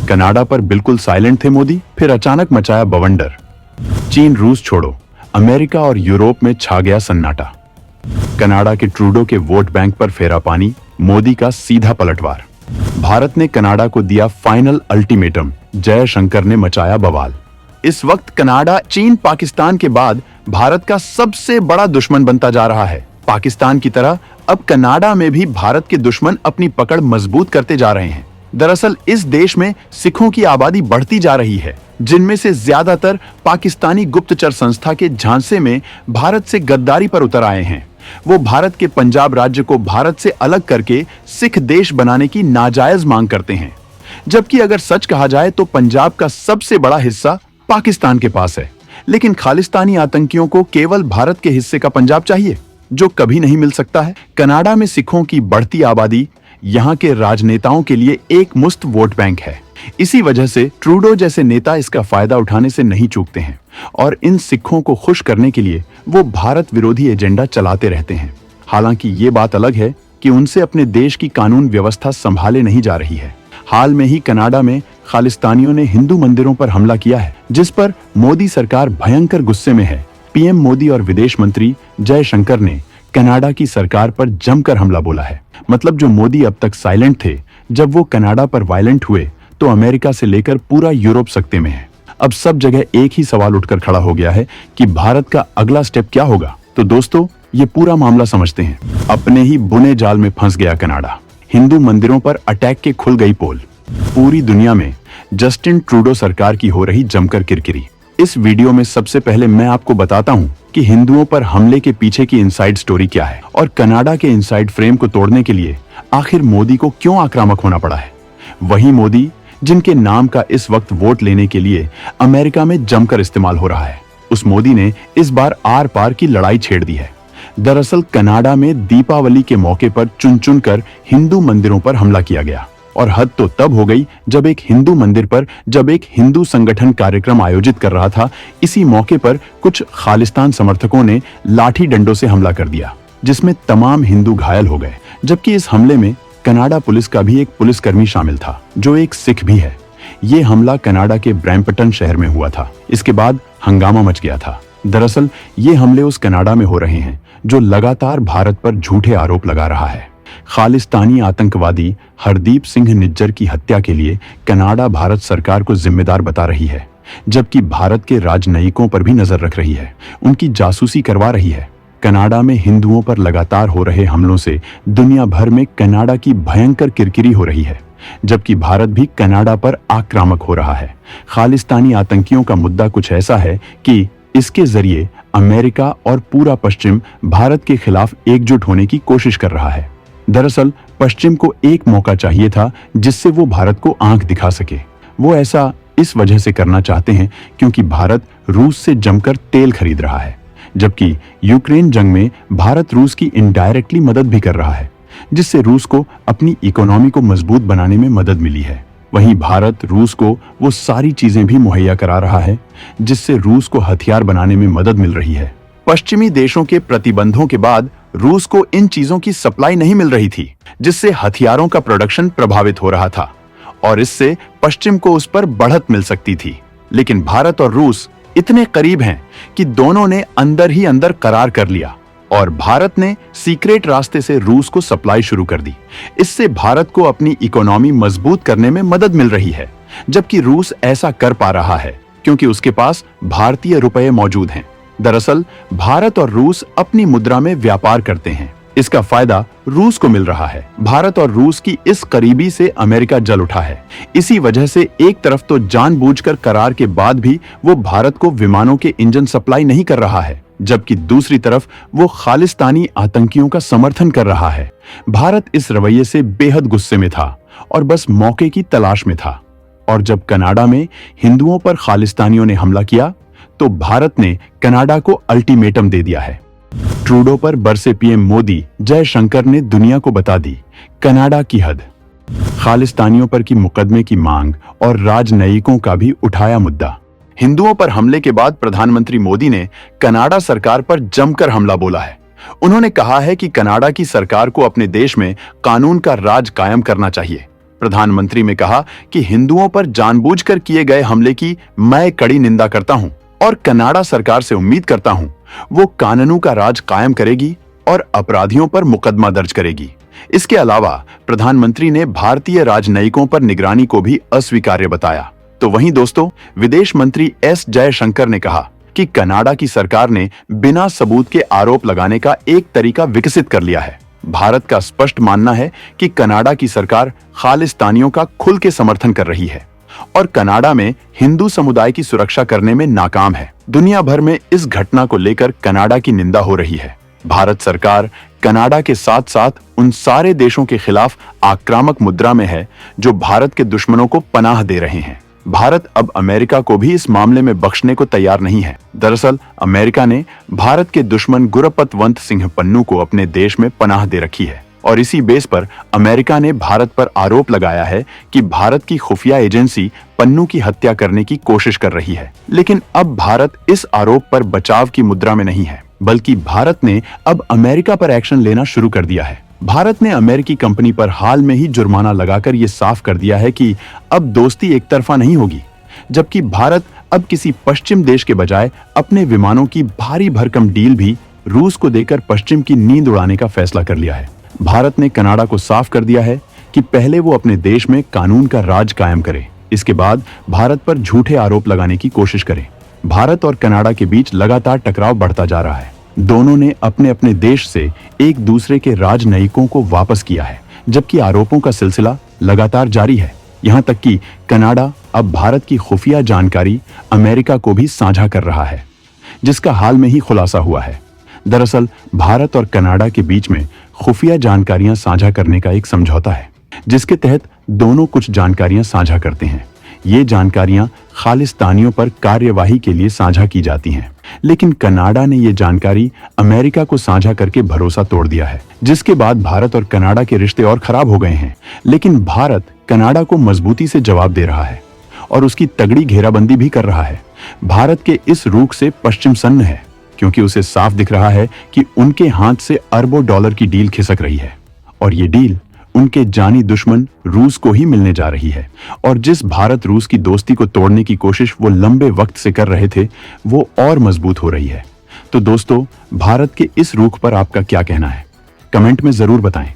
Canada पर बिल्कुल silent थे मोदी, फिर अचानक मचाया बवंडर। चीन रूस छोड़ो, अमेरिका और यूरोप में छा गया सन्नाटा। कनाडा के ट्रूडो के वोट बैंक पर फेरा पानी, मोदी का सीधा पलटवार। भारत ने कनाडा को दिया फाइनल अल्टीमेटम, जयशंकर ने मचाया बवाल। इस वक्त कनाडा चीन पाकिस्तान के बाद भारत का सबसे बड़ा दुश्मन बनता जा रहा है। पाकिस्तान की तरह अब कनाडा में भी भारत के दुश्मन अपनी पकड़ मजबूत करते जा रहे हैं। दरअसल इस देश में सिखों की आबादी बढ़ती जा रही है, जिनमें से ज्यादातर पाकिस्तानी गुप्तचर संस्था के झांसे में भारत से गद्दारी पर उतर आए हैं। वो भारत के पंजाब राज्य को भारत से अलग करके सिख देश बनाने की नाजायज मांग करते हैं, जबकि अगर सच कहा जाए तो पंजाब का सबसे बड़ा हिस्सा पाकिस्तान के पास है। लेकिन खालिस्तानी आतंकियों को केवल भारत के हिस्से का पंजाब चाहिए, जो कभी नहीं मिल सकता है। कनाडा में सिखों की बढ़ती आबादी यहाँ के राजनेताओं के लिए एक मुफ्त वोट बैंक है। इसी वजह से ट्रूडो जैसे नेता इसका फायदा उठाने से नहीं चूकते हैं और इन सिखों को खुश करने के लिए वो भारत विरोधी एजेंडा चलाते रहते हैं। हालांकि ये बात अलग है कि उनसे अपने देश की कानून व्यवस्था संभाले नहीं जा रही है। हाल में ही कनाडा में खालिस्तानियों ने हिंदू मंदिरों पर हमला किया है, जिस पर मोदी सरकार भयंकर गुस्से में है। पीएम मोदी और विदेश मंत्री जयशंकर ने कनाडा की सरकार पर जमकर हमला बोला है। मतलब जो मोदी अब तक साइलेंट थे, जब वो कनाडा पर वायलेंट हुए तो अमेरिका से लेकर पूरा यूरोप सकते में है। अब सब जगह एक ही सवाल उठकर खड़ा हो गया है कि भारत का अगला स्टेप क्या होगा। तो दोस्तों, ये पूरा मामला समझते हैं। अपने ही बुने जाल में फंस गया कनाडा। हिंदू मंदिरों पर अटैक के खुल गई पोल। पूरी दुनिया में जस्टिन ट्रूडो सरकार की हो रही जमकर किरकिरी। इस वीडियो में सबसे पहले मैं आपको बताता हूं कि हिंदुओं पर हमले के पीछे की इनसाइड स्टोरी क्या है और कनाडा के इनसाइड फ्रेम को तोड़ने के लिए आखिर मोदी को क्यों आक्रामक होना पड़ा है। वही मोदी जिनके नाम का इस वक्त वोट लेने के लिए अमेरिका में जमकर इस्तेमाल हो रहा है, उस मोदी ने इस बार आर पार की लड़ाई छेड़ दी है। दरअसल कनाडा में दीपावली के मौके पर चुन चुन कर हिंदू मंदिरों पर हमला किया गया और हद तो तब हो गई जब एक हिंदू मंदिर पर एक हिंदू संगठन कार्यक्रम आयोजित कर रहा था, इसी मौके पर कुछ खालिस्तान समर्थकों ने लाठी डंडों से हमला कर दिया, जिसमें तमाम हिंदू घायल हो गए। जबकि इस हमले में कनाडा पुलिस का भी एक पुलिसकर्मी शामिल था, जो एक सिख भी है। ये हमला कनाडा के ब्रैम्पटन शहर में हुआ था। इसके बाद हंगामा मच गया था। दरअसल ये हमले उस कनाडा में हो रहे हैं जो लगातार भारत पर झूठे आरोप लगा रहा है। खालिस्तानी आतंकवादी हरदीप सिंह निज्जर की हत्या के लिए कनाडा भारत सरकार को जिम्मेदार बता रही है, जबकि भारत के राजनयिकों पर भी नजर रख रही है, उनकी जासूसी करवा रही है। कनाडा में हिंदुओं पर लगातार हो रहे हमलों से दुनिया भर में कनाडा की भयंकर किरकिरी हो रही है, जबकि भारत भी कनाडा पर आक्रामक हो रहा है। खालिस्तानी आतंकियों का मुद्दा कुछ ऐसा है कि इसके जरिए अमेरिका और पूरा पश्चिम भारत के खिलाफ एकजुट होने की कोशिश कर रहा है। दरअसल पश्चिम को एक मौका चाहिए था जिससे वो भारत को आंख दिखा सके। वो ऐसा इस वजह से करना चाहते हैं क्योंकि भारत रूस से जमकर तेल खरीद रहा है, जबकि यूक्रेन जंग में भारत रूस की इनडायरेक्टली मदद भी कर रहा है, जिससे रूस को अपनी इकोनॉमी को मजबूत बनाने में मदद मिली है। वहीं भारत रूस को वो सारी चीजें भी मुहैया करा रहा है जिससे रूस को हथियार बनाने में मदद मिल रही है। पश्चिमी देशों के प्रतिबंधों के बाद रूस को इन चीजों की सप्लाई नहीं मिल रही थी, जिससे हथियारों का प्रोडक्शन प्रभावित हो रहा था और इससे पश्चिम को उस पर बढ़त मिल सकती थी। लेकिन भारत और रूस इतने करीब हैं कि दोनों ने अंदर ही अंदर करार कर लिया और भारत ने सीक्रेट रास्ते से रूस को सप्लाई शुरू कर दी। इससे भारत को अपनी इकोनॉमी मजबूत करने में मदद मिल रही है, जबकि रूस ऐसा कर पा रहा है क्योंकि उसके पास भारतीय रुपए मौजूद हैं। दरअसल भारत और रूस अपनी मुद्रा में व्यापार करते हैं, इसका फायदा रूस को मिल रहा है। भारत और रूस की इस करीबी से अमेरिका जल उठा है। इसी वजह से एक तरफ तो जानबूझकर करार के बाद भी वो भारत को विमानों के इंजन सप्लाई नहीं कर रहा है, जबकि दूसरी तरफ वो खालिस्तानी आतंकियों का समर्थन कर रहा है। भारत इस रवैये से बेहद गुस्से में था और बस मौके की तलाश में था। और जब कनाडा में हिंदुओं पर खालिस्तानियों ने हमला किया तो भारत ने कनाडा को अल्टीमेटम दे दिया है। ट्रूडो पर बरसे पीएम मोदी, जयशंकर ने दुनिया को बता दी कनाडा की हद। खालिस्तानियों पर की मुकदमे की मांग और राजनयिकों का भी उठाया मुद्दा। हिंदुओं पर हमले के बाद प्रधानमंत्री मोदी ने कनाडा सरकार पर जमकर हमला बोला है। उन्होंने कहा है कि कनाडा की सरकार को अपने देश में कानून का राज कायम करना चाहिए प्रधानमंत्री ने कहा कि हिंदुओं पर जानबूझकर किए गए हमले की मैं कड़ी निंदा करता हूं और कनाडा सरकार से उम्मीद करता हूं वो कानून का राज कायम करेगी और अपराधियों पर मुकदमा दर्ज करेगी। इसके अलावा प्रधानमंत्री ने भारतीय राजनयिकों पर निगरानी को भी अस्वीकार्य बताया। तो वहीं दोस्तों, विदेश मंत्री एस जयशंकर ने कहा कि कनाडा की सरकार ने बिना सबूत के आरोप लगाने का एक तरीका विकसित कर लिया है। भारत का स्पष्ट मानना है कि कनाडा की सरकार खालिस्तानियों का खुल के समर्थन कर रही है और कनाडा में हिंदू समुदाय की सुरक्षा करने में नाकाम है। दुनिया भर में इस घटना को लेकर कनाडा की निंदा हो रही है। भारत सरकार कनाडा के साथ साथ उन सारे देशों के खिलाफ आक्रामक मुद्रा में है जो भारत के दुश्मनों को पनाह दे रहे हैं। भारत अब अमेरिका को भी इस मामले में बख्शने को तैयार नहीं है। दरअसल अमेरिका ने भारत के दुश्मन गुरपतवंत सिंह पन्नू को अपने देश में पनाह दे रखी है और इसी बेस पर अमेरिका ने भारत पर आरोप लगाया है कि भारत की खुफिया एजेंसी पन्नू की हत्या करने की कोशिश कर रही है। लेकिन अब भारत इस आरोप पर बचाव की मुद्रा में नहीं है, बल्कि भारत ने अब अमेरिका पर एक्शन लेना शुरू कर दिया है। भारत ने अमेरिकी कंपनी पर हाल में ही जुर्माना लगाकर ये साफ कर दिया है कि अब दोस्ती एक तरफा नहीं होगी, जबकि भारत अब किसी पश्चिम देश के बजाय अपने विमानों की भारी भरकम डील भी रूस को देकर पश्चिम की नींद उड़ाने का फैसला कर लिया है। भारत ने कनाडा को साफ कर दिया है कि पहले वो अपने देश में कानून का राज कायम करे, इसके बाद भारत पर झूठे आरोप लगाने की कोशिश करे। भारत और कनाडा के बीच लगातार टकराव बढ़ता जा रहा है। दोनों ने अपने अपने देश से एक दूसरे के राजनयिकों को वापस किया है, जबकि आरोपों का सिलसिला लगातार जारी है। यहाँ तक कि कनाडा अब भारत की खुफिया जानकारी अमेरिका को भी साझा कर रहा है, जिसका हाल में ही खुलासा हुआ है। दरअसल भारत और कनाडा के बीच में खुफिया जानकारियां साझा करने का एक समझौता है, जिसके तहत दोनों कुछ जानकारियां साझा करते हैं। ये जानकारियां खालिस्तानियों पर कार्यवाही के लिए साझा की जाती हैं, लेकिन कनाडा ने ये जानकारी अमेरिका को साझा करके भरोसा तोड़ दिया है, जिसके बाद भारत और कनाडा के रिश्ते और खराब हो गए हैं। लेकिन भारत कनाडा को मजबूती से जवाब दे रहा है और उसकी तगड़ी घेराबंदी भी कर रहा है। भारत के इस रुख से पश्चिम सन्न है, क्योंकि उसे साफ दिख रहा है कि उनके हाथ से अरबों डॉलर की डील खिसक रही है और ये डील उनके जानी दुश्मन रूस को ही मिलने जा रही है। और जिस भारत रूस की दोस्ती को तोड़ने की कोशिश वो लंबे वक्त से कर रहे थे, वो और मजबूत हो रही है। तो दोस्तों, भारत के इस रुख पर आपका क्या कहना है? कमेंट में जरूर बताएं।